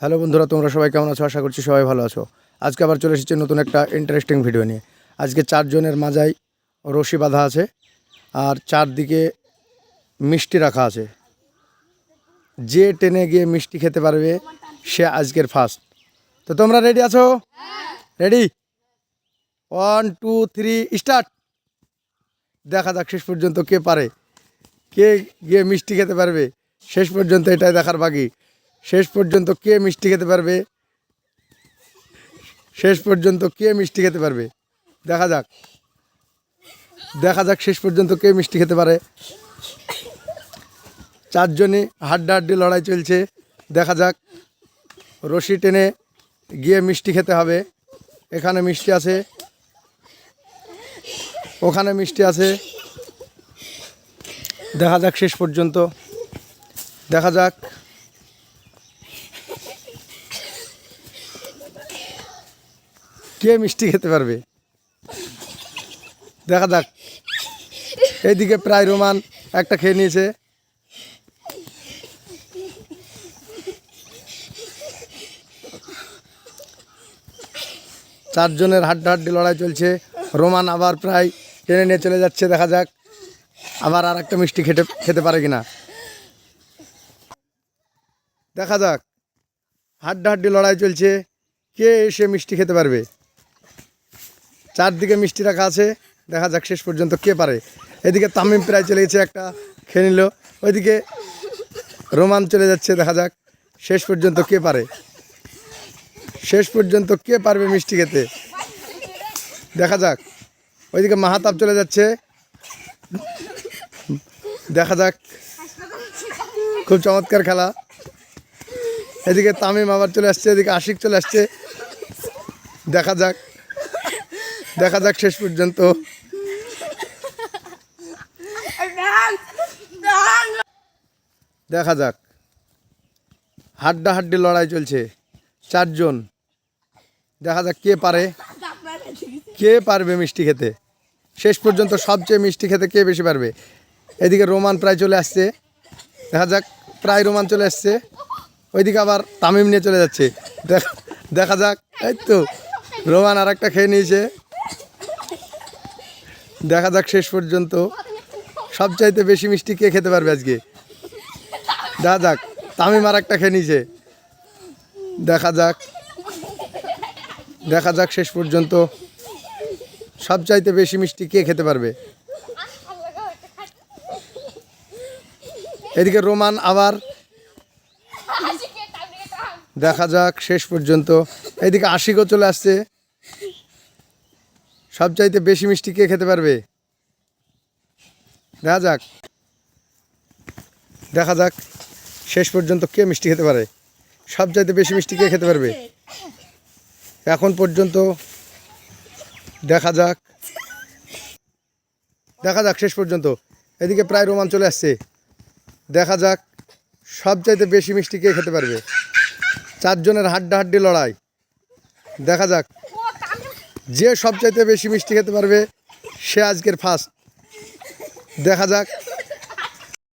Hello বন্ধুরা, তোমরা সবাই কেমন আছো? আশা করছি সবাই ভালো আছো। আজকে আবার চলে এসেছি নতুন একটা ইন্টারেস্টিং ভিডিও নিয়ে। আজকে 4 জনের মাজায় রশি বাঁধা আছে আর চারদিকে মিষ্টি রাখা আছে। যে টেনে গিয়ে মিষ্টি খেতে পারবে সে আজকের ফার্স্ট। তো তোমরা রেডি আছো? রেডি? 1 2 3 স্টার্ট। দেখা যাক শেষ পর্যন্ত কে পারে, কে গিয়ে মিষ্টি খেতে পারবে। শেষ পর্যন্ত এটাই দেখার বাকি। শেষ পর্যন্ত কে মিষ্টি খেতে পারবে, শেষ পর্যন্ত কে মিষ্টি খেতে পারবে। দেখা যাক, দেখা যাক শেষ পর্যন্ত কে মিষ্টি খেতে পারে। চারজনই হাড্ডাহাড্ডি লড়াই চলছে। দেখা যাক, রশি টেনে গিয়ে মিষ্টি খেতে হবে। এখানে মিষ্টি আছে, ওখানে মিষ্টি আছে। দেখা যাক শেষ পর্যন্ত, দেখা যাক। কে মিষ্টি খেতে পারবে, দেখা যাক। এইদিকে প্রায় রোমান একটা খেয়ে নিয়েছে। চারজনের হাড্ডাহাড্ডি লড়াই চলছে। রোমান আবার প্রায় টেনে নিয়ে চলে যাচ্ছে। দেখা যাক আবার আর একটা মিষ্টি খেতে পারে কিনা। দেখা যাক, হাড্ডাহাড্ডি লড়াই চলছে, কে এসে মিষ্টি খেতে পারবে। চারদিকে মিষ্টি রাখা আছে। দেখা যাক শেষ পর্যন্ত কে পারে। এদিকে তামিম প্রায় চলে গেছে, একটা খেয়ে নিল। ওইদিকে রোমান চলে যাচ্ছে। দেখা যাক শেষ পর্যন্ত কে পারে, শেষ পর্যন্ত কে পারবে মিষ্টি খেতে। দেখা যাক। ওইদিকে মাহাতাব চলে যাচ্ছে। দেখা যাক, খুব চমৎকার খেলা। এদিকে তামিম আবার চলে আসছে, এদিকে আশিক চলে আসছে। দেখা যাক, দেখা যাক শেষ পর্যন্ত। দেখা যাক, হাড্ডাহাড্ডি লড়াই চলছে। চারজন, দেখা যাক কে পারে, কে পারবে মিষ্টি খেতে। শেষ পর্যন্ত সবচেয়ে মিষ্টি খেতে কে বেশি পারবে। এদিকে রোমান প্রায় চলে আসছে। দেখা যাক, প্রায় রোমান চলে আসছে। ওইদিকে আবার তামিম নিয়ে চলে যাচ্ছে। দেখা যাক। এই তো রোমান আর একটা খেয়ে নিয়েছে। দেখা যাক শেষ পর্যন্ত সবচাইতে বেশি মিষ্টি কে খেতে পারবে আজকে। দেখা যাক, তামিম আর একটা খেয়ে নিয়েছে। দেখা যাক, দেখা যাক শেষ পর্যন্ত সবচাইতে বেশি মিষ্টি কে খেতে পারবে। এদিকে রোমান আবার, দেখা যাক শেষ পর্যন্ত। এদিকে আশিকও চলে আসছে। সবচাইতে বেশি মিষ্টি কে খেতে পারবে। দেখা যাক, দেখা যাক শেষ পর্যন্ত কে মিষ্টি খেতে পারে, সবচাইতে বেশি মিষ্টি কে খেতে পারবে এখন পর্যন্ত। দেখা যাক, দেখা যাক শেষ পর্যন্ত। এদিকে প্রায় রোমান চলে আসছে। দেখা যাক সবচাইতে বেশি মিষ্টি কে খেতে পারবে। চারজনের হাড্ডাহাড্ডি লড়াই। দেখা যাক, যে সবচাইতে বেশি মিষ্টি খেতে পারবে সে আজকের ফার্স্ট। দেখা যাক।